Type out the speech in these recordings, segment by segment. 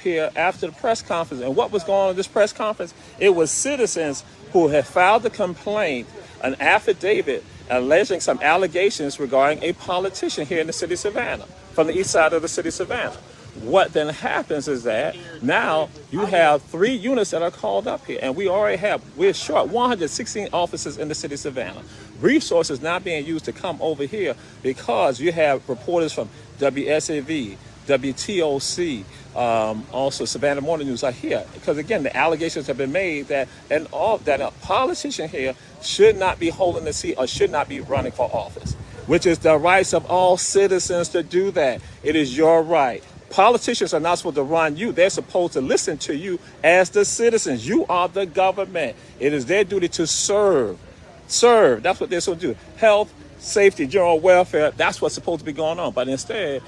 here after the press conference. And what was going on at this press conference? It was citizens who had filed a complaint, an affidavit, alleging some allegations regarding a politician here in the city of Savannah, from the east side of the city of Savannah. What then happens is that now you have 3 units that are called up here, and we're short 116 officers in the city of Savannah. Resources not being used to come over here because you have reporters from WSAV, WTOC, also Savannah Morning News are here. Because again, the allegations have been made that a politician here should not be holding the seat or should not be running for office, which is the rights of all citizens to do that. It is your right. Politicians are not supposed to run you. They're supposed to listen to you as the citizens. You are the government. It is their duty to serve. Serve. That's what they're supposed to do. Health, safety, general welfare. That's what's supposed to be going on. But instead,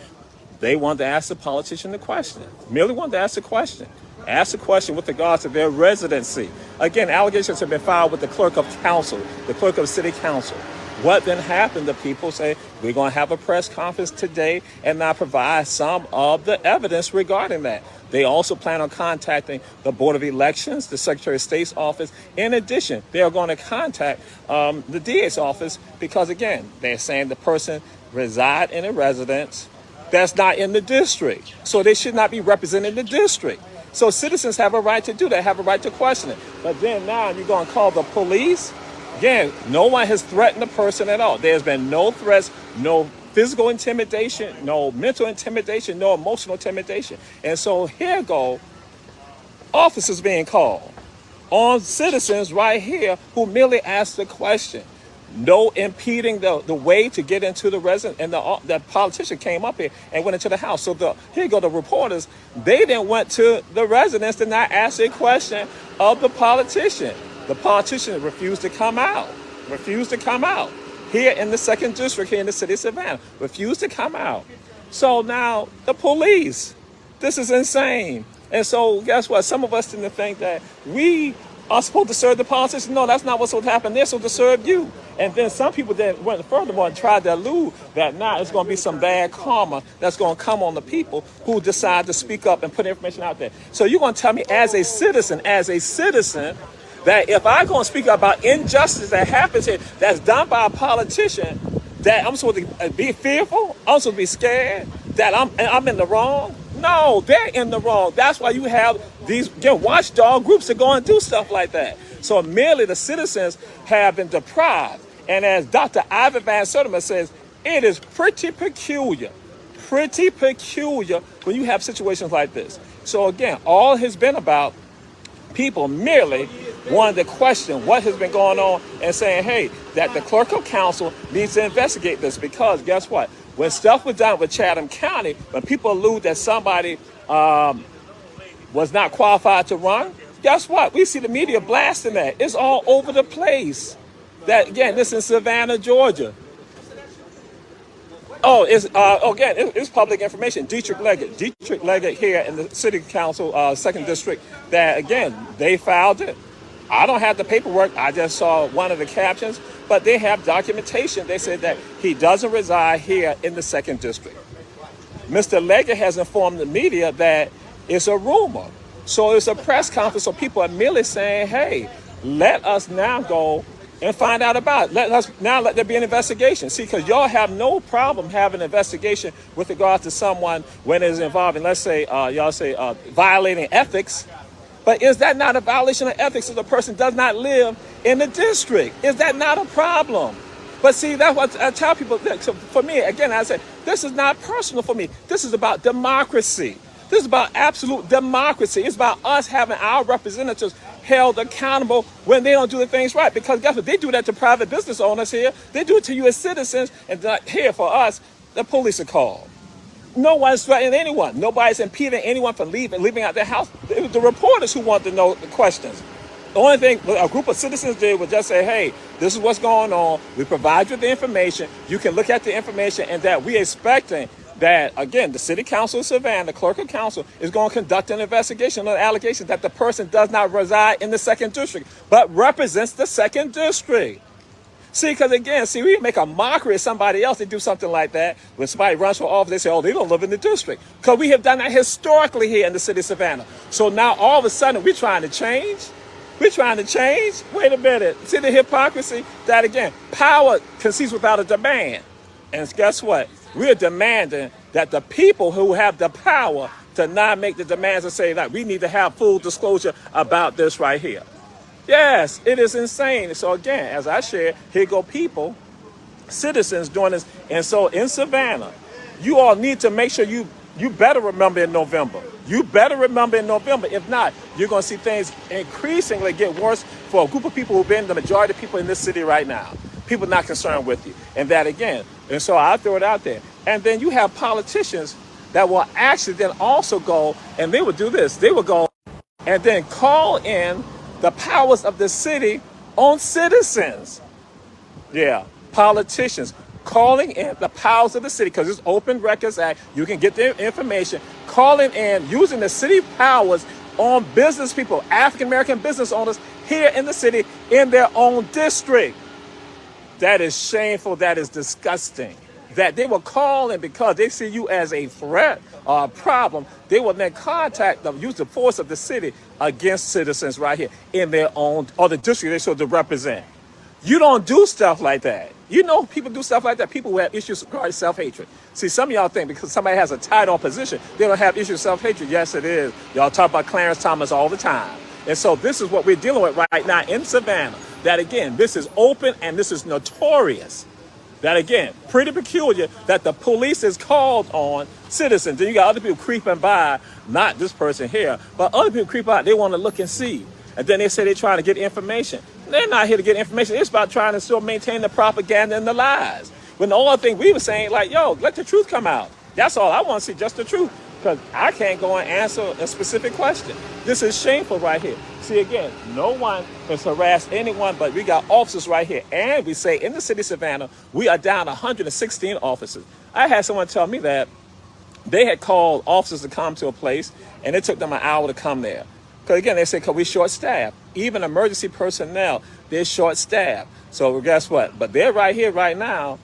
they wanted to ask the politician the question. Merely wanted to ask the question. Ask the question with regards to their residency. Again, allegations have been filed with the clerk of council, the clerk of city council. What then happened? The people say, we're going to have a press conference today and now provide some of the evidence regarding that. They also plan on contacting the Board of Elections, the Secretary of State's office. In addition, they are going to contact the DA's office because, again, they're saying the person reside in a residence that's not in the district. So they should not be representing the district. So citizens have a right to do that, have a right to question it. But then now you're going to call the police? Again, no one has threatened the person at all. There's been no threats, no physical intimidation, no mental intimidation, no emotional intimidation. And so here go officers being called on citizens right here who merely asked the question. No impeding the way to get into the residence, and the politician came up here and went into the house. So here go the reporters. They then went to the residence and not ask a question of the politician. The politician refused to come out. Here in the 2nd District, here in the city of Savannah. Refused to come out. So now the police. This is insane. And so guess what? Some of us tend to think that we are supposed to serve the politician. No, that's not what's supposed to happen. They're supposed to serve you. And then some people then went furthermore and tried to allude that now it's going to be some bad karma that's going to come on the people who decide to speak up and put information out there. So you're going to tell me as a citizen, that if I'm going to speak about injustice that happens here, that's done by a politician, that I'm supposed to be fearful? I'm supposed to be scared that I'm in the wrong? No, they're in the wrong. That's why you have these watchdog groups that go and do stuff like that. So merely the citizens have been deprived. And as Dr. Ivan Van Sertima says, it is pretty peculiar when you have situations like this. So again, all has been about people merely wanted to question what has been going on and saying, hey, that the clerk of council needs to investigate this because guess what? When stuff was done with Chatham County, when people allude that somebody was not qualified to run, guess what? We see the media blasting that. It's all over the place. That again, this is Savannah, Georgia. Oh, it's public information. Dietrich Leggett here in the City Council, 2nd District, that again, they filed it. I don't have the paperwork. I just saw one of the captions, but they have documentation. They said that he doesn't reside here in the 2nd District. Mr. Leggett has informed the media that it's a rumor. So it's a press conference. So people are merely saying, hey, let us now go and find out about it. Let there be an investigation. See, because y'all have no problem having an investigation with regard to someone when it's involving, let's say, y'all say violating ethics. But is that not a violation of ethics if the person does not live in the district? Is that not a problem? But see, that's what I tell people. So for me, again, I say, this is not personal for me. This is about democracy. This is about absolute democracy. It's about us having our representatives held accountable when they don't do the things right. Because guess what? They do that to private business owners here. They do it to you as citizens. And here for us, the police are called. No one's threatening anyone. Nobody's impeding anyone from leaving out their house. It was the reporters who wanted to know the questions. The only thing a group of citizens did was just say, hey, this is what's going on. We provide you the information. You can look at the information, and that we're expecting that, again, the City Council of Savannah, the Clerk of Council, is going to conduct an investigation on the allegations that the person does not reside in the 2nd District, but represents the 2nd District. See, because again, see, we make a mockery of somebody else to do something like that. When somebody runs for office, they say, oh, they don't live in the district. Because we have done that historically here in the city of Savannah. So now all of a sudden we're trying to change. We're trying to change. Wait a minute. See the hypocrisy? That again, power concedes without a demand. And guess what? We're demanding that the people who have the power to not make the demands and say that we need to have full disclosure about this right here. Yes, it is insane. So again, as I shared, here go people, citizens doing this. And so in Savannah, you all need to make sure you better remember in November. You better remember in November. If not, you're going to see things increasingly get worse for a group of people who've been the majority of people in this city right now. People not concerned with you. And that again. And so I'll throw it out there. And then you have politicians that will actually then also go, and they would do this. They would go and then call in the powers of the city on citizens. Yeah, politicians calling in the powers of the city, because it's Open Records Act. You can get the information. Calling in, using the city powers on business people, African-American business owners here in the city in their own district. That is shameful. That is disgusting. That they will call in because they see you as a threat or a problem. They will then contact them, use the force of the city against citizens right here in their own, or the district they're supposed to represent. You don't do stuff like that. You know people do stuff like that. People who have issues regarding self-hatred. See, some of y'all think because somebody has a title or position, they don't have issues with self-hatred. Yes, it is. Y'all talk about Clarence Thomas all the time. And so this is what we're dealing with right now in Savannah. That again, this is open and this is notorious. That again, pretty peculiar that the police is called on citizens. Then you got other people creeping by, not this person here, but other people creep out. They want to look and see. And then they say they're trying to get information. They're not here to get information. It's about trying to still maintain the propaganda and the lies. When the only thing we were saying, like, yo, let the truth come out. That's all I want to see, just the truth. Because I can't go and answer a specific question. This is shameful right here. See, again, no one has harassed anyone, but we got officers right here. And we say in the city of Savannah, we are down 116 officers. I had someone tell me that they had called officers to come to a place, and it took them an hour to come there. Because again, they say, because we're short-staffed. Even emergency personnel, they're short-staffed. So guess what? But they're right here right now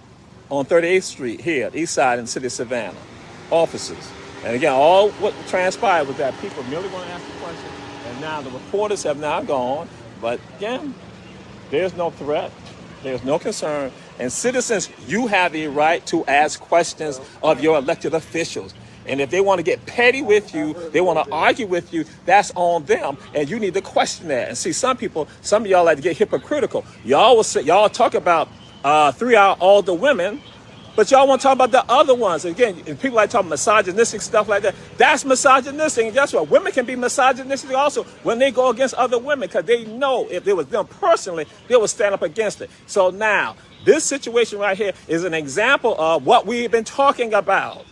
on 38th Street here, east side in the city of Savannah. Officers. And again, all what transpired was that people merely want to ask a question, and now the reporters have now gone. But again, there's no threat, there's no concern. And citizens, you have the right to ask questions of your elected officials. And if they want to get petty with you, they want to argue with you, that's on them. And you need to question that. And see, some of y'all like to get hypocritical. Y'all will say, y'all talk about 3-hour older women, but y'all want to talk about the other ones. Again, people like talking misogynistic stuff like that. That's misogynistic. And guess what? Women can be misogynistic also when they go against other women, because they know if it was them personally, they would stand up against it. So now, this situation right here is an example of what we've been talking about.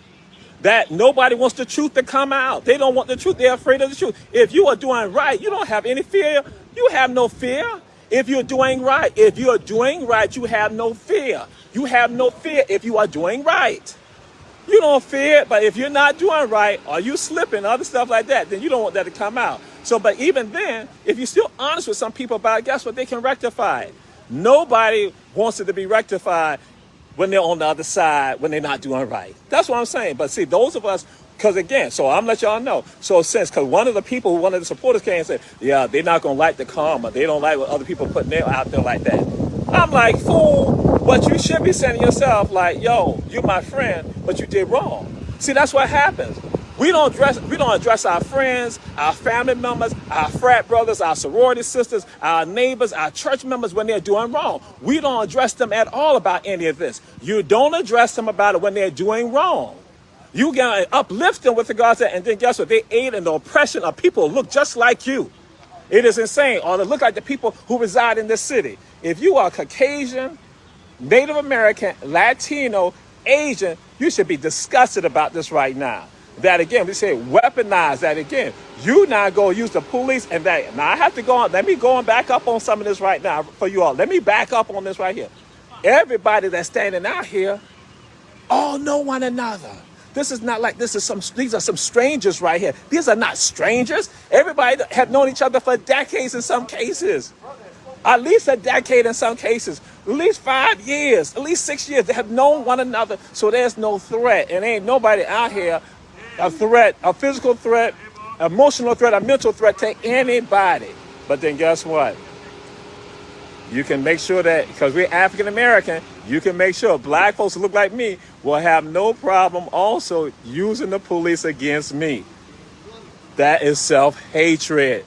That nobody wants the truth to come out. They don't want the truth. They're afraid of the truth. If you are doing right, you don't have any fear. You have no fear. If you're doing right, you have no fear. You have no fear if you are doing right. You don't fear, but if you're not doing right, or you slipping, other stuff like that, then you don't want that to come out. So, but even then, if you're still honest with some people about it, guess what? They can rectify it. Nobody wants it to be rectified when they're on the other side, when they're not doing right. That's what I'm saying. But see, those of us, because again, so I'm let y'all know. So because one of the supporters came and said, yeah, they're not going to like the karma. They don't like what other people putting there out there like that. I'm like, fool, but you should be saying to yourself, like, yo, you're my friend, but you did wrong. See, that's what happens. We don't address our friends, our family members, our frat brothers, our sorority sisters, our neighbors, our church members when they're doing wrong. We don't address them at all about any of this. You don't address them about it when they're doing wrong. You gotta uplift them with regards to that, and then guess what? They aid in the oppression of people who look just like you. It is insane. Or they look like the people who reside in this city. If you are Caucasian, Native American, Latino, Asian, you should be disgusted about this right now. That again, we say weaponize that again. You now go use the police and that. Now I have to go on. Let me go and back up on some of this right now for you all. Let me back up on this right here. Everybody that's standing out here all know one another. This is not like these are some strangers right here. These are not strangers. Everybody have known each other for decades in some cases. At least a decade in some cases. At least 5 years, at least 6 years. They have known one another, so there's no threat. And ain't nobody out here a threat, a physical threat, emotional threat, a mental threat to anybody. But then guess what? You can make sure that, because we're African American, you can make sure black folks who look like me will have no problem also using the police against me. That is self-hatred.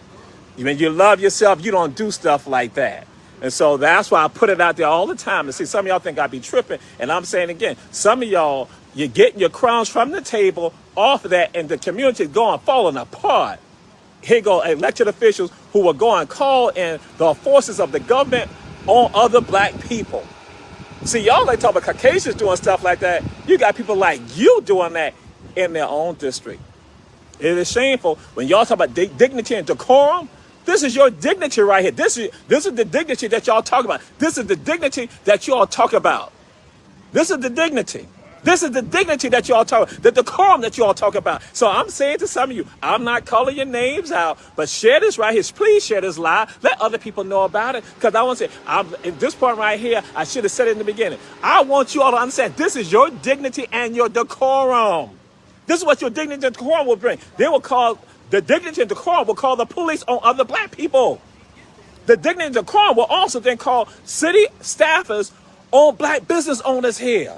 When you love yourself, you don't do stuff like that. And so that's why I put it out there all the time. And see, some of y'all think I be tripping. And I'm saying again, some of y'all, you're getting your crumbs from the table off of that, and the community is going, falling apart. Here go elected officials who will go and call in the forces of the government on other black people. See, y'all like talk about Caucasians doing stuff like that. You got people like you doing that in their own district. It is shameful when y'all talk about dignity and decorum. This is your dignity right here. This is the dignity that y'all talk about. This is the dignity that y'all talk about. This is the dignity. This is the dignity that y'all talk about, the decorum that y'all talk about. So I'm saying to some of you, I'm not calling your names out, but share this right here. Please share this live. Let other people know about it. Because I want to say, in this part right here, I should have said it in the beginning. I want you all to understand this is your dignity and your decorum. This is what your dignity and decorum will bring. They will call, the dignity and decorum will call the police on other black people. The dignity and decorum will also then call city staffers on black business owners here.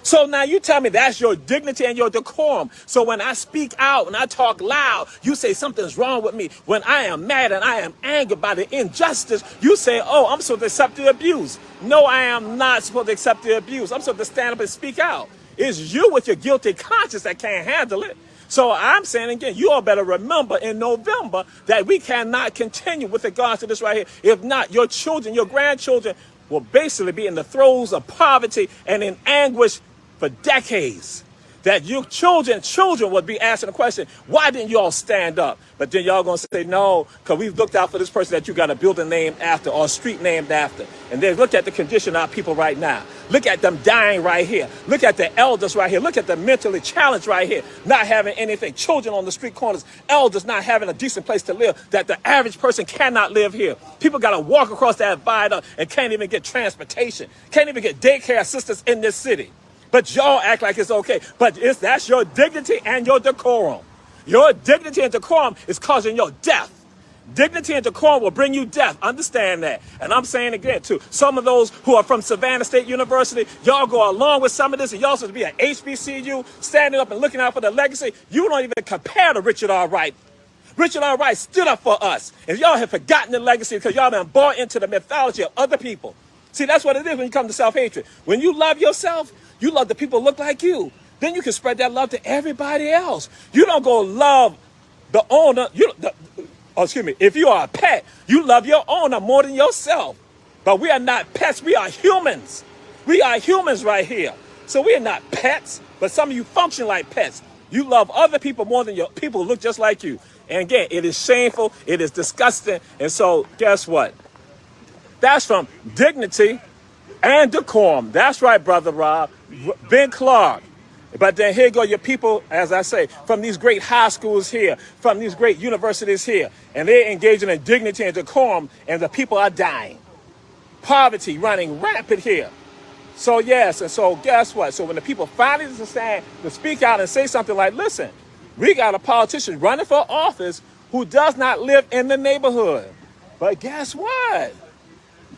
So now you tell me that's your dignity and your decorum. So when I speak out and I talk loud, you say something's wrong with me. When I am mad and I am angered by the injustice, you say, oh, I'm supposed to accept the abuse. No, I am not supposed to accept the abuse. I'm supposed to stand up and speak out. It's you with your guilty conscience that can't handle it. So I'm saying again, you all better remember in November that we cannot continue with regards to this right here. If not, your children, your grandchildren will basically be in the throes of poverty and in anguish for decades. That your children would be asking the question, why didn't you all stand up? But then y'all gonna say, no, because we've looked out for this person that you got a building named after or a street named after. And then look at the condition of our people right now. Look at them dying right here. Look at the elders right here. Look at the mentally challenged right here, not having anything. Children on the street corners, elders not having a decent place to live, that the average person cannot live here. People gotta walk across that viaduct and can't even get transportation, can't even get daycare assistance in this city. But y'all act like it's okay. But that's your dignity and your decorum. Your dignity and decorum is causing your death. Dignity and decorum will bring you death. Understand that. And I'm saying again, too, some of those who are from Savannah State University, y'all go along with some of this, and y'all supposed to be at HBCU, standing up and looking out for the legacy. You don't even compare to Richard R. Wright. Richard R. Wright stood up for us. And y'all have forgotten the legacy because y'all been bought into the mythology of other people. See, that's what it is when you come to self-hatred. When you love yourself, you love the people who look like you. Then you can spread that love to everybody else. You don't go love the owner. If you are a pet, you love your owner more than yourself. But we are not pets. We are humans. We are humans right here. So we are not pets, but some of you function like pets. You love other people more than your people who look just like you. And again, it is shameful. It is disgusting. And so guess what? That's from dignity and decorum. That's right, Brother Rob. Ben Clark. But then here go your people, as I say, from these great high schools here, from these great universities here, and they're engaging in dignity and decorum, and the people are dying. Poverty running rampant here. So yes, and so guess what? So when the people finally decide to speak out and say something like, listen, we got a politician running for office who does not live in the neighborhood. But guess what?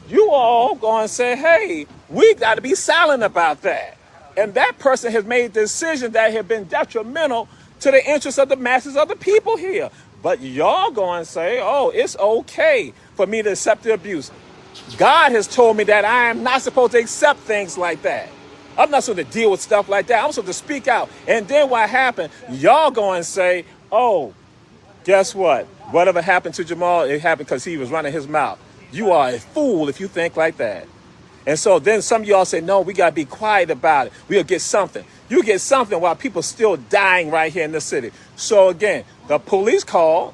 You all going to say, hey, we got to be silent about that. And that person has made decisions that have been detrimental to the interests of the masses of the people here. But y'all going to say, oh, it's okay for me to accept the abuse. God has told me that I am not supposed to accept things like that. I'm not supposed to deal with stuff like that. I'm supposed to speak out. And then what happened? Y'all going to say, oh, guess what? Whatever happened to Jamal, it happened because he was running his mouth. You are a fool if you think like that. And so then some of y'all say, no, we got to be quiet about it. We'll get something. You get something while people still dying right here in the city. So again, the police call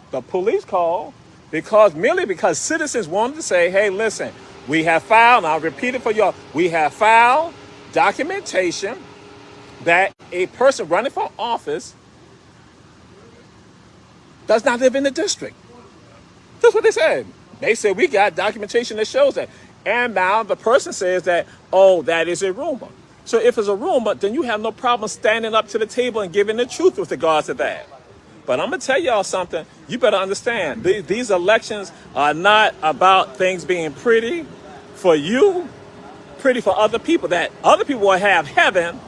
merely because citizens wanted to say, hey, listen, we have filed, and I'll repeat it for y'all, we have filed documentation that a person running for office does not live in the district. That's what they said. They said we got documentation that shows that. And now the person says that, oh, that is a rumor. So if it's a rumor, then you have no problem standing up to the table and giving the truth with regards to that. But I'm going to tell y'all something. You better understand. These elections are not about things being pretty for you, pretty for other people, that other people will have heaven.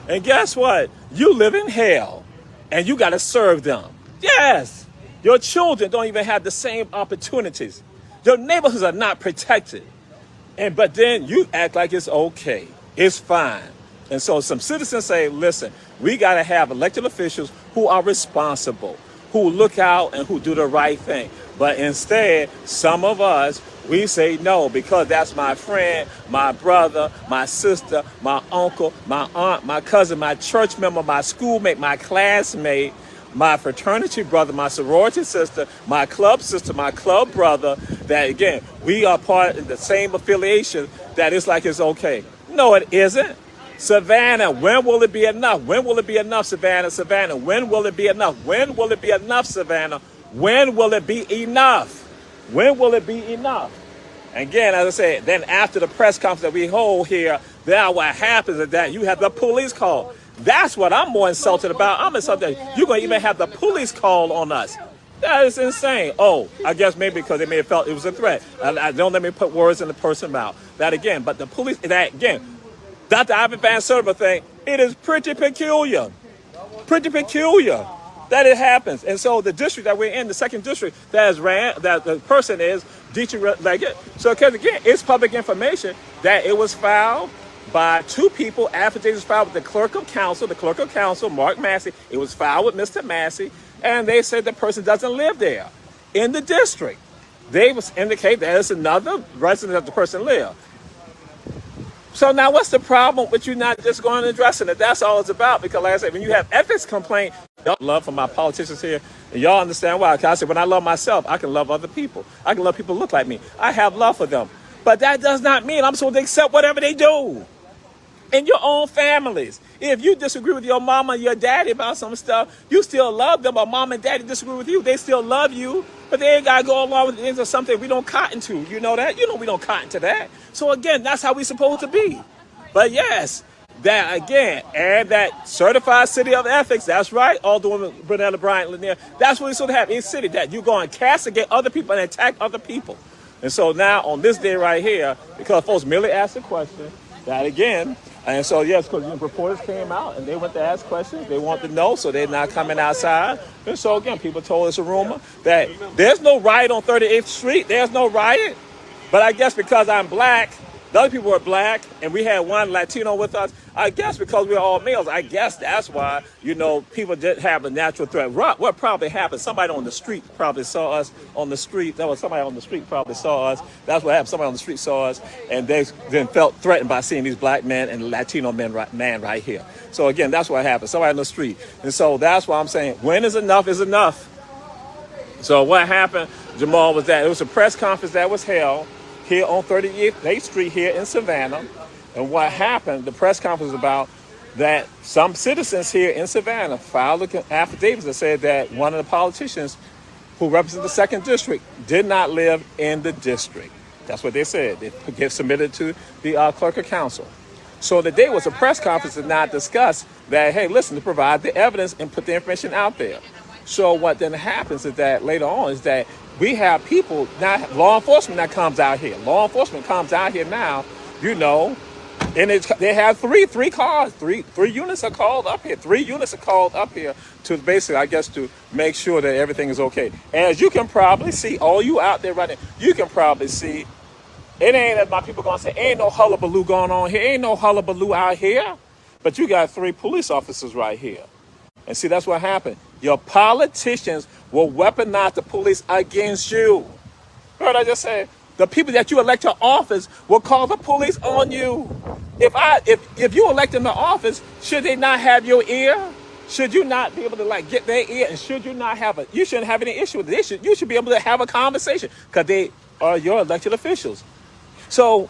And guess what? You live in hell and you got to serve them. Yes. Your children don't even have the same opportunities. Your neighborhoods are not protected. But then you act like it's okay. It's fine. And so some citizens say, listen, we got to have elected officials who are responsible, who look out and who do the right thing. But instead, some of us, we say no, because that's my friend, my brother, my sister, my uncle, my aunt, my cousin, my church member, my schoolmate, my classmate, my fraternity brother, my sorority sister, my club sister, my club brother, that again, we are part of the same affiliation, that it's like it's okay. No, it isn't. Savannah, when will it be enough? When will it be enough, Savannah? Savannah, when will it be enough? When will it be enough, Savannah? When will it be enough? When will it be enough? Again, as I said, then after the press conference that we hold here, then what happens is that you have the police call. That's what I'm more insulted about. I'm insulted that you're going to even have the police call on us. That is insane. Oh, I guess maybe because they may have felt it was a threat. I don't let me put words in the person's mouth. That again, but the police, that again, Dr. Ivan Van Sertima thing, it is pretty peculiar that it happens. And so the district that we're in, the second district that is ran, that the person is Dietrich Leggett. So because again, it's public information that it was filed by two people. Affidavits filed with the clerk of council, Mark Massey. It was filed with Mr. Massey, and they said the person doesn't live there in the district. They indicate that it's another resident that the person lives. So now what's the problem with you not just going and addressing it? That's all it's about. Because like I said, when you have ethics complaint, y'all love for my politicians here, and y'all understand why. Because I said, when I love myself, I can love other people. I can love people who look like me. I have love for them. But that does not mean I'm supposed to accept whatever they do. In your own families. If you disagree with your mama and your daddy about some stuff, you still love them, but mom and daddy disagree with you. They still love you, but they ain't got to go along with things or something we don't cotton to. You know that? You know we don't cotton to that. So again, that's how we supposed to be. But yes, that again, and that certified city of ethics, that's right, Alderwoman Brunella Bryant Lanier, that's what we supposed to have in city, that you go and castigate other people and attack other people. And so now on this day right here, because folks merely asked a question, that again, and so, yes, because reporters came out and they went to ask questions. They want to know, so they're not coming outside. And so, again, people told us a rumor that there's no riot on 38th Street. There's no riot. But I guess because I'm black, the other people were black, and we had one Latino with us. I guess because we're all males, I guess that's why, people didn't have a natural threat. What probably happened, somebody on the street probably saw us on the street. That was somebody on the street probably saw us. That's what happened. Somebody on the street saw us, and they then felt threatened by seeing these black men and Latino man right here. So again, that's what happened. Somebody on the street. And so that's why I'm saying, when is enough is enough. So what happened, Jamal, was that it was a press conference that was held here on 38th Street here in Savannah. And what happened, the press conference was about that some citizens here in Savannah filed affidavits that said that one of the politicians who represent the second district did not live in the district. That's what they said. They get submitted to the clerk of council. So the day was a press conference to not discuss that, hey, listen, to provide the evidence and put the information out there. So what then happens is that later on is that we have people, now law enforcement that comes out here. Law enforcement comes out here now, and they have three cars, three units are called up here. 3 units are called up here to basically, I guess, to make sure that everything is okay. As you can probably see, all you out there right now, you can probably see, it ain't, as my people gonna say, ain't no hullabaloo going on here. Ain't no hullabaloo out here. But you got 3 police officers right here. And see, that's what happened. Your politicians will weaponize the police against you. Heard I just said? The people that you elect to office will call the police on you. If you elect them to office, should they not have your ear? Should you not be able to get their ear? And should you not have you shouldn't have any issue with it. You should be able to have a conversation because they are your elected officials. So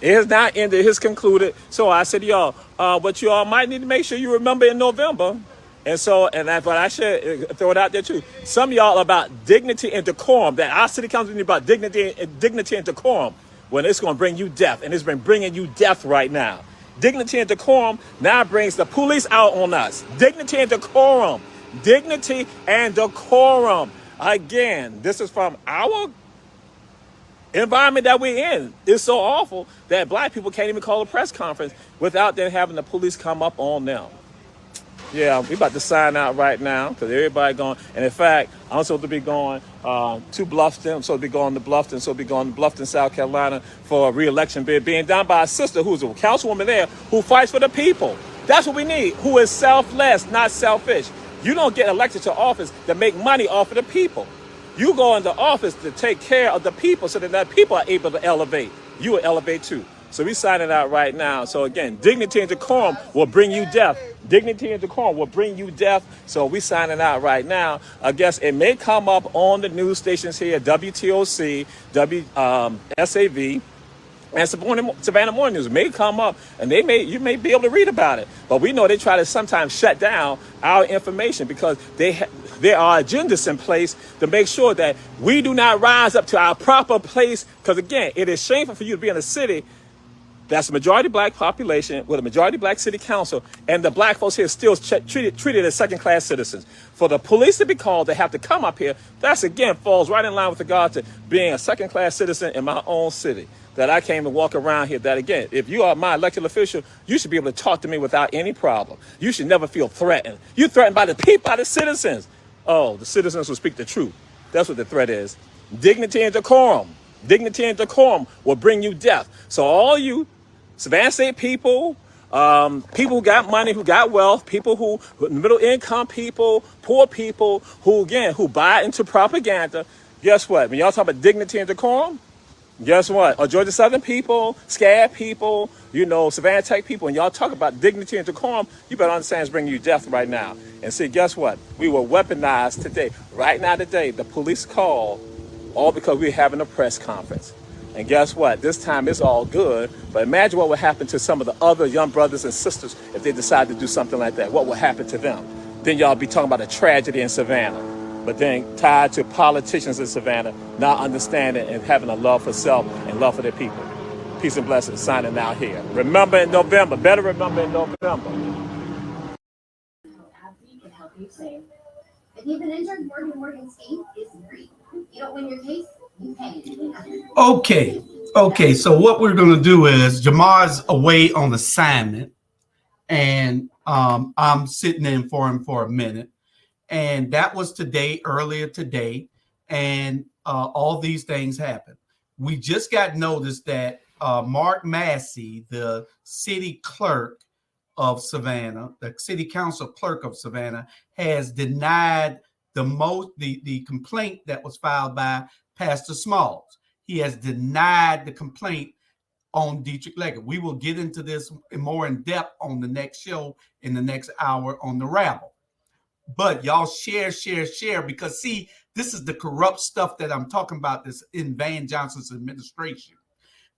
it has not ended. It has concluded. So I said, y'all, what you all might need to make sure you remember in November. And so, but I should throw it out there too. Some of y'all are about dignity and decorum. That our city council is about dignity and decorum. when it's going to bring you death, and it's been bringing you death right now. Dignity and decorum now brings the police out on us. Dignity and decorum. Dignity and decorum. Again, this is from our environment that we're in. It's so awful that black people can't even call a press conference without them having the police come up on them. Yeah, we about to sign out right now because everybody going. And in fact, I'm supposed to be going to Bluffton. I'm supposed to be going to Bluffton. So be going to Bluffton, South Carolina for a re-election bid being done by a sister who's a councilwoman there who fights for the people. That's what we need. Who is selfless, not selfish. You don't get elected to office to make money off of the people. You go into office to take care of the people so that the people are able to elevate. You will elevate too. So we signing out right now. So again, dignity and decorum will bring you death. Dignity and decorum will bring you death. So we signing out right now. I guess it may come up on the news stations here, WTOC, SAV, and Savannah Morning News may come up, and you may be able to read about it. But we know they try to sometimes shut down our information because there are agendas in place to make sure that we do not rise up to our proper place. Because again, it is shameful for you to be in a city that's a majority black population with a majority black city council, and the black folks here still treated as second-class citizens. For the police to be called, they have to come up here. That's again falls right in line with regard to being a second-class citizen in my own city. That I came and walk around here. That again, if you are my elected official, you should be able to talk to me without any problem. You should never feel threatened. You're threatened by the people, by the citizens. Oh, the citizens will speak the truth. That's what the threat is. Dignity and decorum. Dignity and decorum will bring you death. So all you Savannah State people, people who got money, who got wealth, people who middle income people, poor people who buy into propaganda. Guess what? When y'all talk about dignity and decorum, guess what? Or Georgia Southern people, SCAD people, Savannah Tech people, and y'all talk about dignity and decorum, you better understand it's bringing you death right now. And see, guess what? We were weaponized today. Right now today, the police call, all because we're having a press conference. And guess what? This time it's all good. But imagine what would happen to some of the other young brothers and sisters if they decide to do something like that. What would happen to them? Then y'all be talking about a tragedy in Savannah. But then tied to politicians in Savannah not understanding and having a love for self and love for their people. Peace and blessings. Signing out here. Remember in November. Better remember in November. AbbVie can help you save. If you've been injured, Morgan scheme is free. You don't win your case, you pay. Okay. So what we're going to do is Jamar's away on assignment, and I'm sitting in for him for a minute. And that was earlier today. And all these things happened. We just got notice that Mark Massey, the city clerk of Savannah, the city council clerk of Savannah, has denied the complaint that was filed by Pastor Smalls. He has denied the complaint on Dietrich Leggett. We will get into this more in depth on the next show in the next hour on the Rabble. But y'all share, because see, this is the corrupt stuff that I'm talking about this in Van Johnson's administration.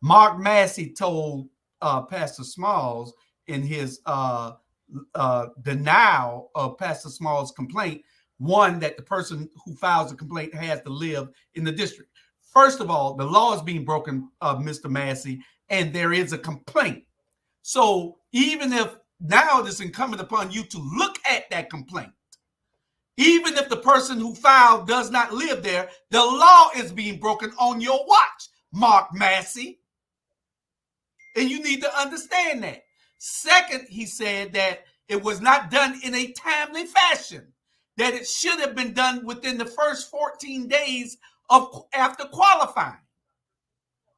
Mark Massey told Pastor Smalls in his denial of Pastor Smalls' complaint, one, that the person who files the complaint has to live in the district. First of all, the law is being broken, Mr. Massey, and there is a complaint. So even if now it is incumbent upon you to look at that complaint, even if the person who filed does not live there, the law is being broken on your watch, Mark Massey. And you need to understand that. Second, he said that it was not done in a timely fashion, that it should have been done within the first 14 days after qualifying.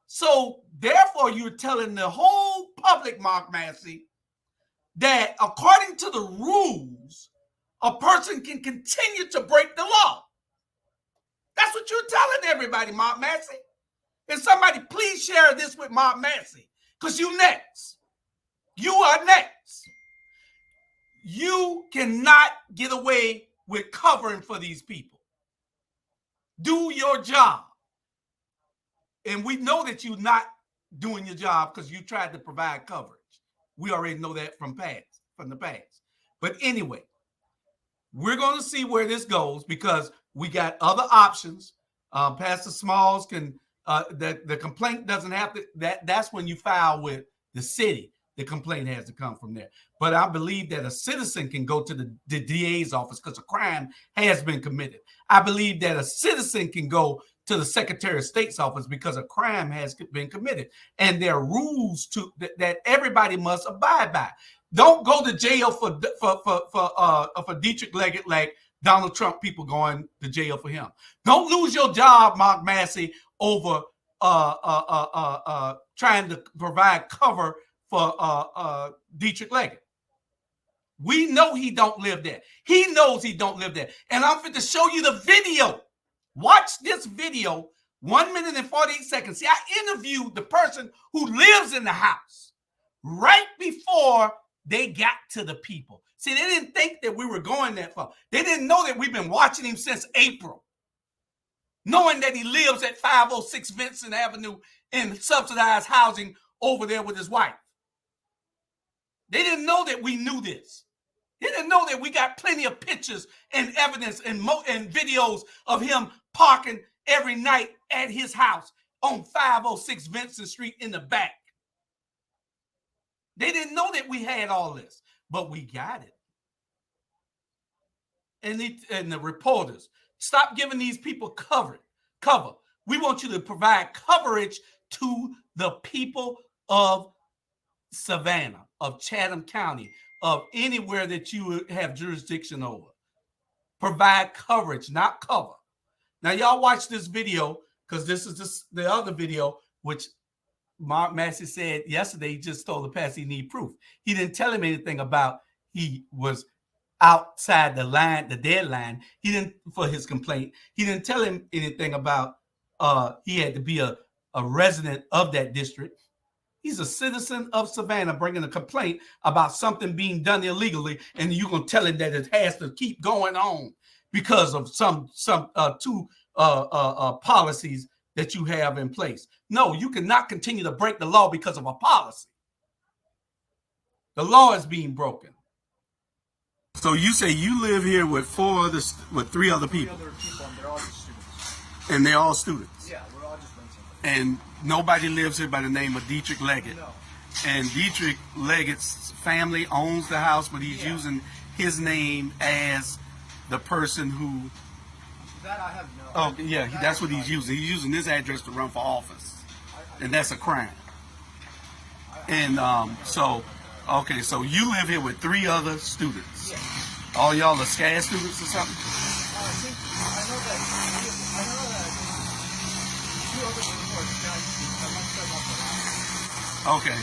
So therefore, you're telling the whole public, Mark Massey, that according to the rules, a person can continue to break the law. That's what you're telling everybody, Mark Massey. And somebody please share this with Mark Massey, because you next. You are next. You cannot get away with covering for these people. Do your job. And we know that you're not doing your job because you tried to provide coverage. We already know that from the past. But anyway, we're going to see where this goes because we got other options. Pastor Smalls can The complaint doesn't have to. That's when you file with the city. The complaint has to come from there. But I believe that a citizen can go to the DA's office because a crime has been committed. I believe that a citizen can go to the Secretary of State's office because a crime has been committed. And there are rules that everybody must abide by. Don't go to jail for Dietrich Leggett like Donald Trump people going to jail for him. Don't lose your job, Mark Massey, over trying to provide cover for Dietrich Leggett. We know he don't live there. He knows he don't live there. And I'm going to show you the video. Watch this video, 1 minute and 48 seconds. See, I interviewed the person who lives in the house right before they got to the people. See, they didn't think that we were going that far. They didn't know that we've been watching him since April, knowing that he lives at 506 Vincent Avenue in subsidized housing over there with his wife. They didn't know that we knew this. They didn't know that we got plenty of pictures and evidence and videos of him parking every night at his house on 506 Vincent Street in the back. They didn't know that we had all this, but we got it. And the reporters, stop giving these people cover. We want you to provide coverage to the people of Savannah, of Chatham County, of anywhere that you have jurisdiction over. Provide coverage, not cover. Now, y'all watch this video because this is the other video, which Mark Massey said yesterday. He just told the pastor he need proof. He didn't tell him anything about he was outside the line, the deadline. He didn't, for his complaint. He didn't tell him anything about he had to be a resident of that district. He's a citizen of Savannah bringing a complaint about something being done illegally, and you're going to tell him that it has to keep going on because of some two policies that you have in place. No, you cannot continue to break the law because of a policy. The law is being broken. So you say you live here with three other people. And they're all students. Yeah, we're all just renting. And nobody lives here by the name of Dietrich Leggett. No. And Dietrich Leggett's family owns the house, but he's using his name as the person who. That I have no. Oh, yeah, that's what he's using. He's using this address to run for office, and that's a crime. And so you live here with three other students. Yeah. All y'all are SCAD students or something? I know that two other people are SCAD students. I'm not sure about the last. Okay.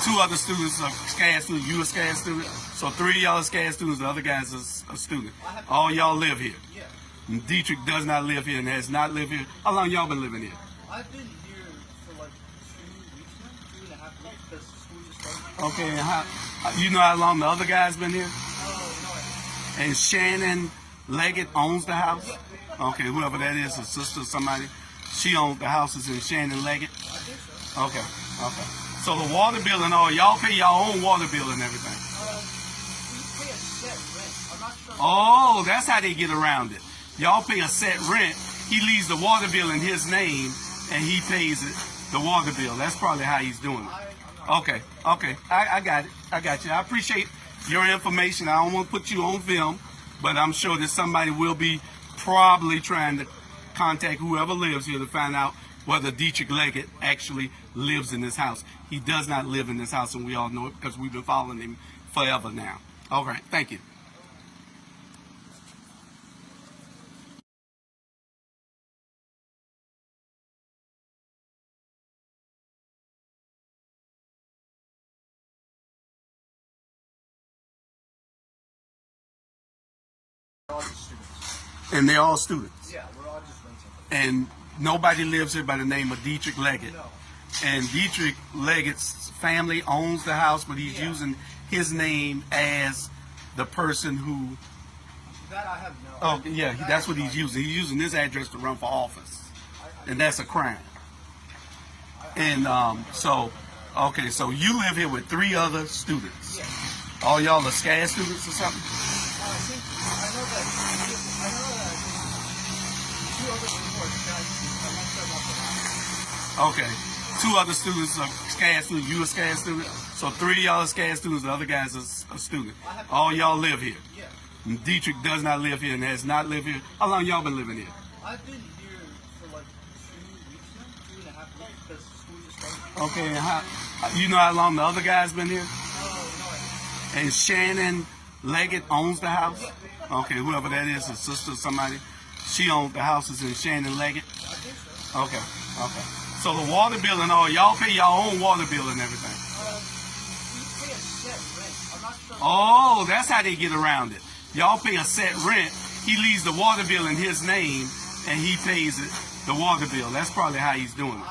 Two other students are SCAD students. You a SCAD student? So three of y'all are SCAD students. The other guy's a student. All y'all live here. Yeah. And Dietrich does not live here and has not lived here. How long y'all been living here? I've been here for like 2 weeks now, 2.5 weeks, because school just started. Okay, and you know how long the other guy's been here? No. And Shannon Leggett owns the house? Okay, whoever that is, a sister or somebody, she owns the houses in Shannon Leggett? I think so. Okay. So the water bill and all, y'all pay your own water bill and everything? We pay a set rent. I'm not sure. Oh, that's how they get around it. Y'all pay a set rent. He leaves the water bill in his name, and he pays the water bill. That's probably how he's doing it. Okay. I got it. I got you. I appreciate your information. I don't want to put you on film, but I'm sure that somebody will be probably trying to contact whoever lives here to find out whether Dietrich Leggett actually lives in this house. He does not live in this house, and we all know it because we've been following him forever now. All right. Thank you. We're all just students. And they're all students. Yeah, we're all just renting. And nobody lives here by the name of Dietrich Leggett. No. And Dietrich Leggett's family owns the house, but he's using his name as the person who. That I have no. Oh, yeah, that's what he's using. He's using this address to run for office, and that's a crime. And so you live here with three other students. Yeah. All y'all are SCAD students or something? I know that two other people are SCAD students. I'm not sure about the last. Okay. 2 other students are SCAD students. You a SCAD student? So 3 of y'all are SCAD students. The other guy's a student. All y'all live here. Yeah. And Dietrich does not live here and has not lived here. How long y'all been living here? I've been here for like 2 weeks now, 2.5 weeks, because school just started. Okay. And you know how long the other guy's been here? No. And Shannon Leggett owns the house? Okay, whoever that is, a sister or somebody. She owns the houses in Shannon Leggett? Okay, okay. So the water bill and all, y'all pay your own water bill and everything? We pay a set rent. I'm not sure. Oh, that's how they get around it. Y'all pay a set rent. He leaves the water bill in his name, and he pays it, the water bill. That's probably how he's doing it.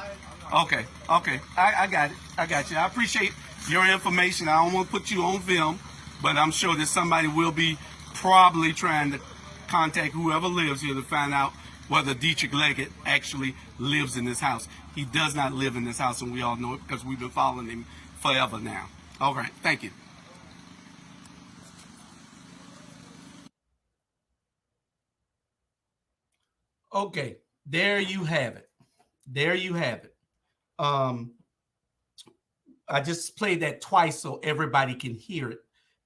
Okay, okay. I got it. I got you. I appreciate your information. I don't want to put you on film, but I'm sure that somebody will be probably trying to contact whoever lives here to find out whether Dietrich Leggett actually lives in this house. He does not live in this house, and we all know it because we've been following him forever now. All right, thank you. Okay, there you have it. There you have it. I just played that twice so everybody can hear it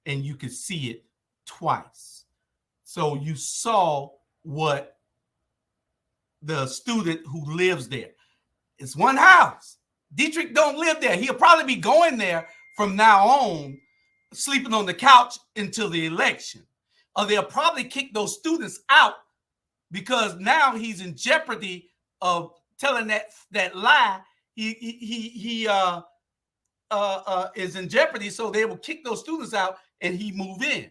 and you can see it twice. So you saw what the student who lives there. It's one house. Dietrich don't live there. He'll probably be going there from now on, sleeping on the couch until the election. Or they'll probably kick those students out because now he's in jeopardy of telling that lie. He is in jeopardy, so they will kick those students out and he move in.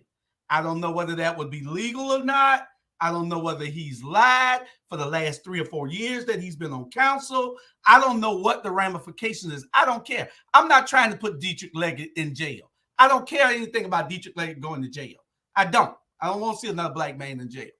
I don't know whether that would be legal or not. I don't know whether he's lied for the last 3 or 4 years that he's been on council. I don't know what the ramification is. I don't care. I'm not trying to put Dietrich Leggett in jail. I don't care anything about Dietrich Leggett going to jail. I don't want to see another black man in jail.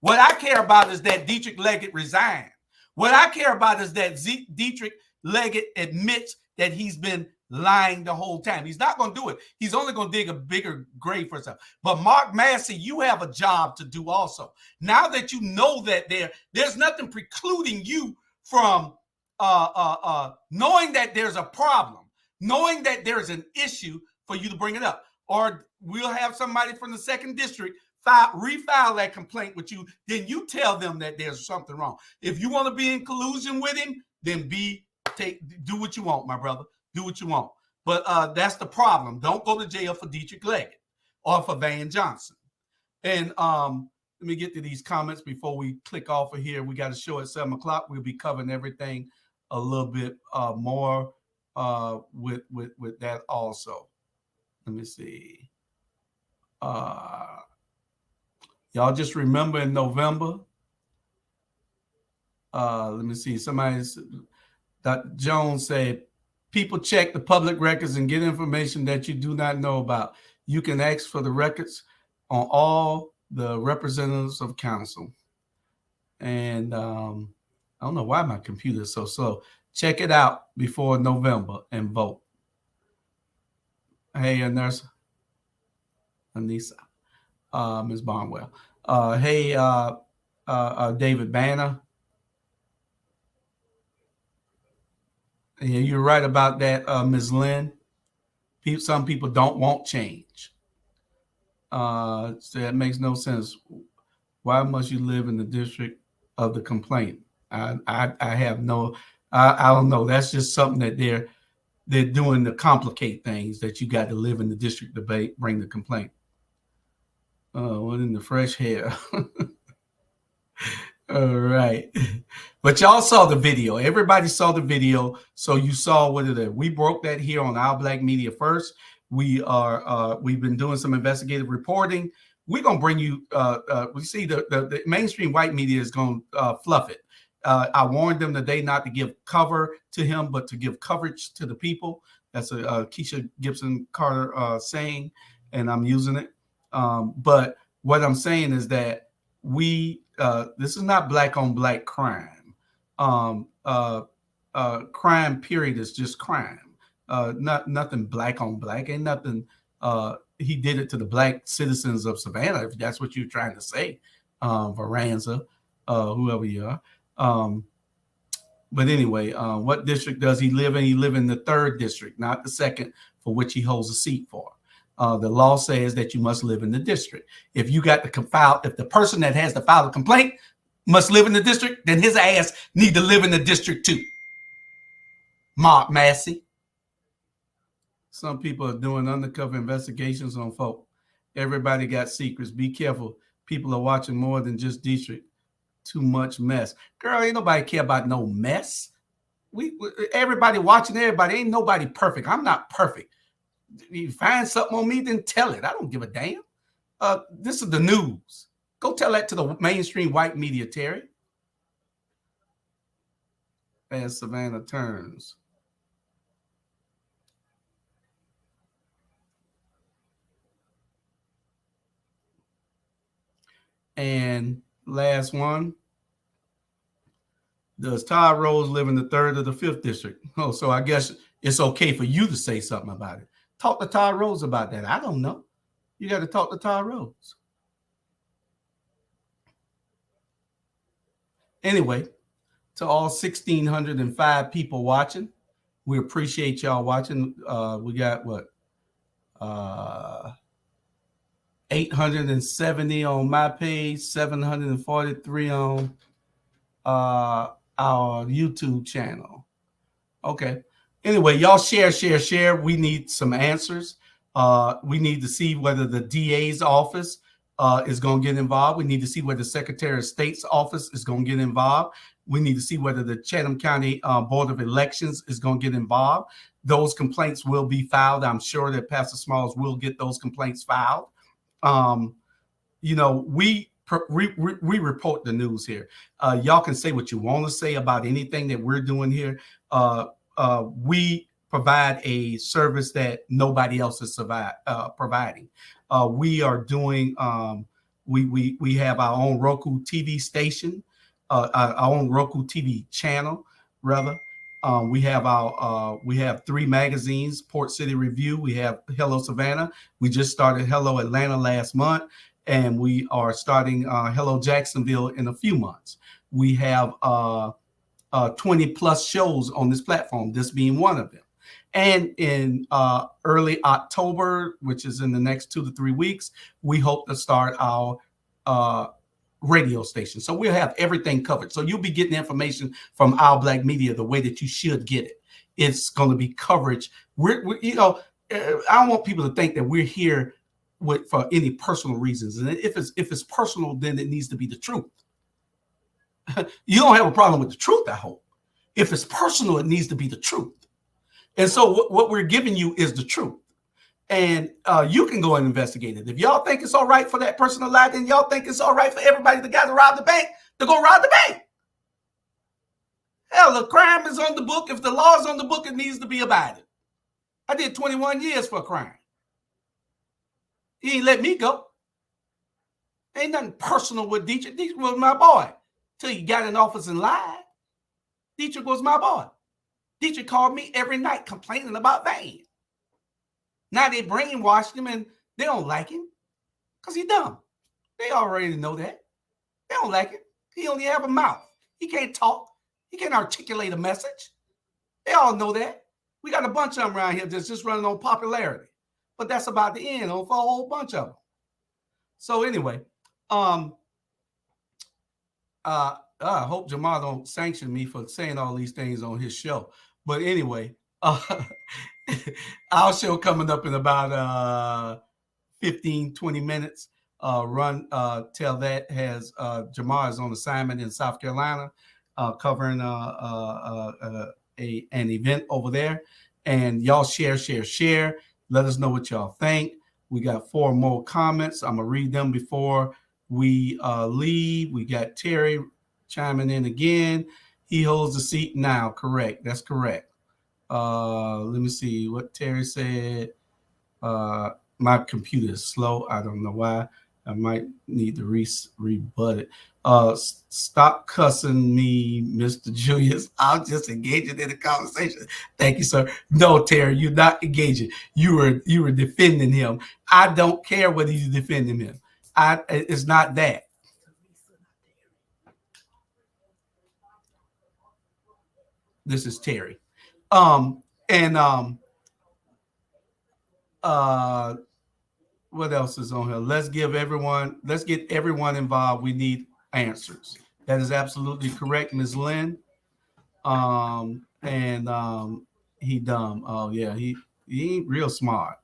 What I care about is that Dietrich Leggett resigned. What I care about is that Dietrich Leggett admits that he's been lying the whole time. He's not going to do it. He's only going to dig a bigger grave for himself. But Mark Massey, you have a job to do also. Now that you know that there's nothing precluding you from knowing that there's a problem, knowing that there's an issue for you to bring it up. Or we'll have somebody from the 2nd district refile that complaint with you. Then you tell them that there's something wrong. If you want to be in collusion with him, then do what you want, my brother. Do what you want. But that's the problem. Don't go to jail for Dietrich Leggett or for Van Johnson. And let me get to these comments before we click off of here. We got a show at 7 o'clock. We'll be covering everything a little bit more with that also. Let me see. Y'all just remember in November. Let me see. Dr. Jones said, people check the public records and get information that you do not know about. You can ask for the records on all the representatives of council. And I don't know why my computer is so slow. Check it out before November and vote. Hey, nurse Anissa, Ms. Barnwell. Hey, David Banner. Yeah, you're right about that, Ms. Lynn. Some people don't want change. So that makes no sense. Why must you live in the district of the complaint? I have no, I don't know. That's just something that they're doing to complicate things, that you got to live in the district to bring the complaint. What in the fresh hair? All right. But y'all saw the video. Everybody saw the video. So you saw what it is. We broke that here on Our Black Media First. We've been doing some investigative reporting. We're going to bring you, we see the mainstream white media is going to fluff it. I warned them today not to give cover to him, but to give coverage to the people. That's a Keisha Gibson Carter saying, and I'm using it. But what I'm saying is that this is not black on black crime. Crime period is just crime. Nothing black on black. Ain't nothing. He did it to the black citizens of Savannah, if that's what you're trying to say, Varanza, whoever you are. But anyway, what district does he live in? He lives in the 3rd district, not the 2nd, for which he holds a seat for. The law says that you must live in the district. If you got to file, if the person that has to file a complaint must live in the district, then his ass need to live in the district too. Mark Massey. Some people are doing undercover investigations on folk. Everybody got secrets. Be careful. People are watching more than just district. Too much mess. Girl, ain't nobody care about no mess. We everybody watching everybody. Ain't nobody perfect. I'm not perfect. You find something on me, then tell it. I don't give a damn. This is the news. Go tell that to the mainstream white media, Terry. As Savannah turns. And last one. Does Todd Rose live in the 3rd or the 5th district? Oh, so I guess it's okay for you to say something about it. Talk to Todd Rose about that. I don't know. You got to talk to Todd Rose. Anyway, to all 1,605 people watching, we appreciate y'all watching. We got what? 870 on my page, 743 on our YouTube channel. Okay. Anyway, y'all share. We need some answers. We need to see whether the DA's office is going to get involved. We need to see whether the Secretary of State's office is going to get involved. We need to see whether the Chatham County Board of Elections is going to get involved. Those complaints will be filed. I'm sure that Pastor Smalls will get those complaints filed. We report the news here. Y'all can say what you want to say about anything that we're doing here. We provide a service that nobody else is providing. We are doing. We have our own Roku TV station, our own Roku TV channel, rather. We have 3 magazines: Port City Review. We have Hello Savannah. We just started Hello Atlanta last month. And we are starting Hello Jacksonville in a few months. We have 20 plus shows on this platform, this being one of them. And in early October, which is in the next 2 to 3 weeks, we hope to start our radio station. So we'll have everything covered. So you'll be getting information from Our Black Media the way that you should get it. It's going to be coverage. I don't want people to think that we're here for any personal reasons. And if it's personal, then it needs to be the truth. You don't have a problem with the truth, I hope. If it's personal, it needs to be the truth. And so what we're giving you is the truth. And you can go and investigate it. If y'all think it's all right for that person to lie, then y'all think it's all right for everybody that got to rob the bank to go rob the bank. Hell, the crime is on the book. If the law is on the book, it needs to be abided. I did 21 years for a crime. He ain't let me go. Ain't nothing personal with Dietrich. Dietrich was my boy. Till he got in office and lied. Dietrich was my boy. Dietrich called me every night complaining about Van. Now they brainwashed him and they don't like him because he's dumb. They already know that. They don't like him. He only have a mouth. He can't talk. He can't articulate a message. They all know that. We got a bunch of them around here that's just running on popularity. But that's about the end for a whole bunch of them. So anyway, I hope Jamal don't sanction me for saying all these things on his show. But anyway, our show coming up in about 15, 20 minutes. Tell That has Jamar is on assignment in South Carolina, covering an event over there. And y'all share. Let us know what y'all think. We got 4 more comments. I'm going to read them before we leave. We got Terry chiming in again. He holds the seat now. Correct. That's correct. Let me see what Terry said. My computer is slow. I don't know why. I might need to rebut it. Stop cussing me, Mr. Julius. I'm just engaging in the conversation. Thank you, sir. No, Terry, you're not engaging. You were defending him. I don't care whether you're defending him. It's not that. This is Terry. And what else is on here? Let's get everyone involved. We need answers. That is absolutely correct, Ms. Lynn. He dumb. Oh yeah, he ain't real smart.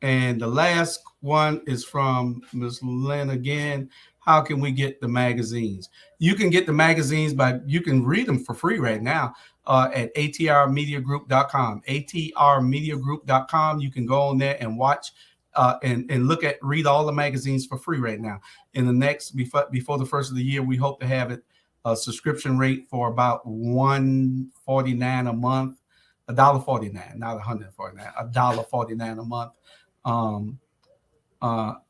And the last one is from Ms. Lynn again. How can we get the magazines? You can get the magazines you can read them for free right now at atrmediagroup.com. atrmediagroup.com. You can go on there and watch and read all the magazines for free right now. In the next, before the first of the year, we hope to have it a subscription rate for about $149 a month, $1.49, not $149, $1.49 a month.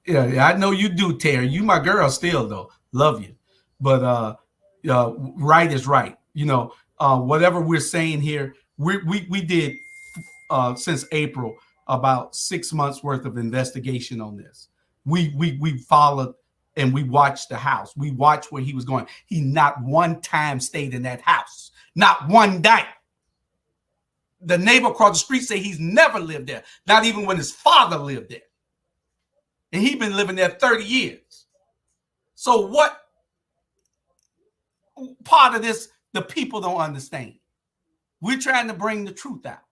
Yeah, I know you do, Terry. You my girl still though. Love you. But right is right. Whatever we're saying here, we did since April about 6 months worth of investigation on this. We followed and we watched the house. We watched where he was going. He not one time stayed in that house. Not one day. The neighbor across the street say he's never lived there. Not even when his father lived there. And he's been living there 30 years. So what part of this the people don't understand? We're trying to bring the truth out.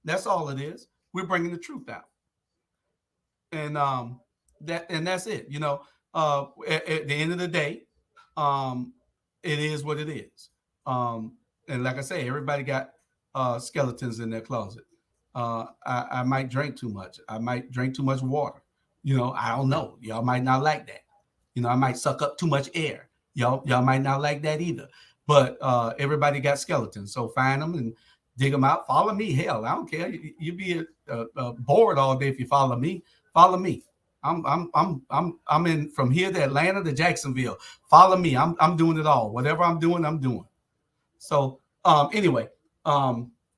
That's all it is. We're bringing the truth out. And that's it. At the end of the day, it is what it is. And like I say, everybody got skeletons in their closet. I might drink too much. I might drink too much water. I don't know. Y'all might not like that. I might suck up too much air. Y'all might not like that either. But everybody got skeletons. So find them and dig them out. Follow me. Hell, I don't care. You'd be bored all day if you follow me. Follow me. I'm in from here to Atlanta to Jacksonville. Follow me. I'm doing it all. Whatever I'm doing. So anyway,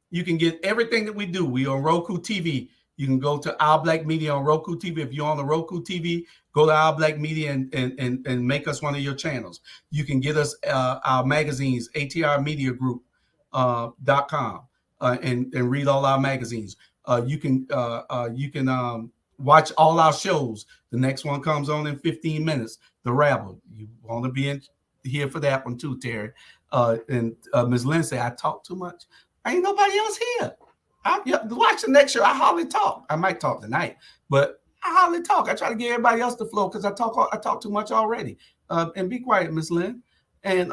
you can get everything that we do. We on Roku TV. You can go to Our Black Media on Roku TV. If you're on the Roku TV, go to Our Black Media and make us one of your channels. You can get us our magazines, atrmediagroup.com, and read all our magazines. You can watch all our shows. The next one comes on in 15 minutes, The Rabble. You want to be in here for that one too, Terry. And Ms. Lynn said, I talk too much. Ain't nobody else here. Watch the next show. I hardly talk. I might talk tonight, but I hardly talk. I try to get everybody else to flow because I talk too much already. And be quiet, Miss Lynn. And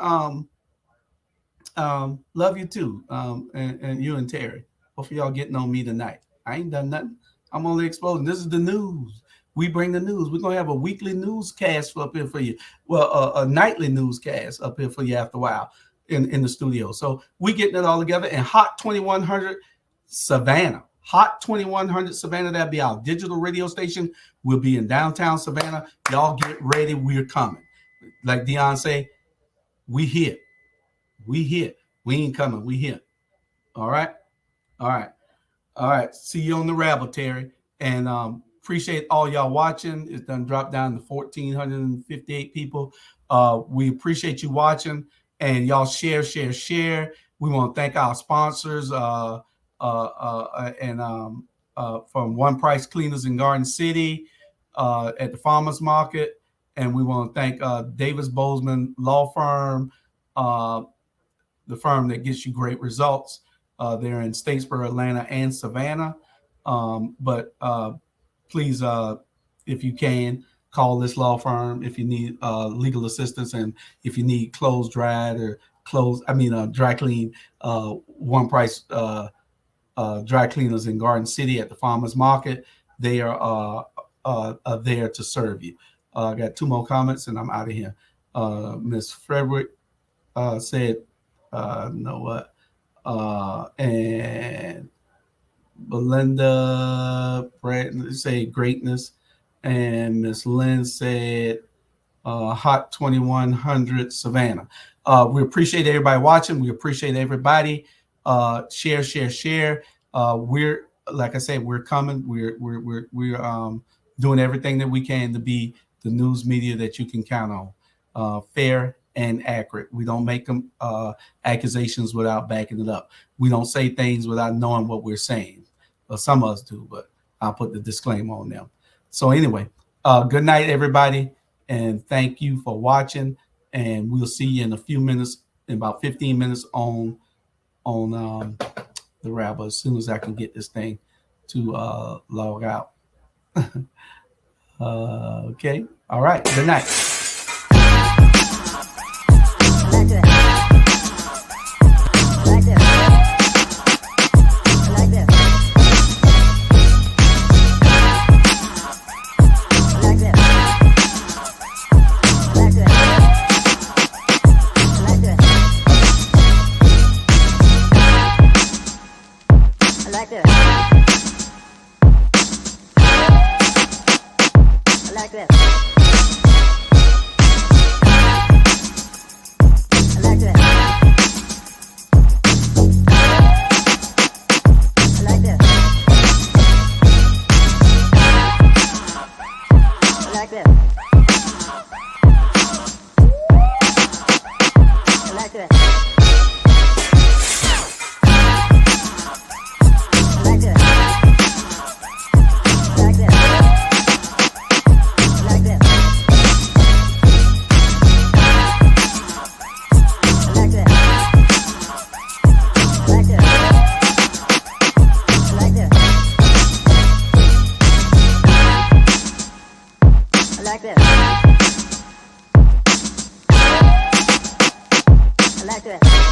love you too. And you and Terry. Both of y'all getting on me tonight. I ain't done nothing. I'm only exploding. This is the news. We bring the news. We're gonna have a weekly newscast up here for you. Well, a nightly newscast up here for you after a while in the studio. So we getting it all together. And Hot 2100 Savannah. Hot 2100 Savannah. That'll be our digital radio station. We'll be in downtown Savannah. Y'all get ready. We're coming. Like Dion say, we here. We here. We ain't coming. We here. All right. All right. All right. See you on the Rabble, Terry. And appreciate all y'all watching. It's done dropped down to 1,458 people. We appreciate you watching. And y'all share. We want to thank our sponsors from One Price Cleaners in Garden City at the Farmers Market. And we want to thank Davis Bozeman Law Firm, the firm that gets you great results. They're in Statesboro, Atlanta, and Savannah. But please, if you can, call this law firm if you need legal assistance and if you need clothes dried or dry clean. One Price Dry Cleaners in Garden City at the Farmers Market. They are there to serve you. I got two more comments and I'm out of here. Miss Frederick said, and Belinda say greatness, and Miss Lynn said Hot 2100 Savannah. We appreciate everybody watching. We appreciate everybody. Share. We're, like I said, we're coming. We're doing everything that we can to be the news media that you can count on. Fair, and accurate. We don't make them accusations without backing it up. We don't say things without knowing what we're saying. Well, some of us do, but I'll put the disclaimer on them. So anyway, good night, everybody, and thank you for watching. And we'll see you in a few minutes, in about 15 minutes on the Rabble, as soon as I can get this thing to log out. Okay. All right. Good night. like this.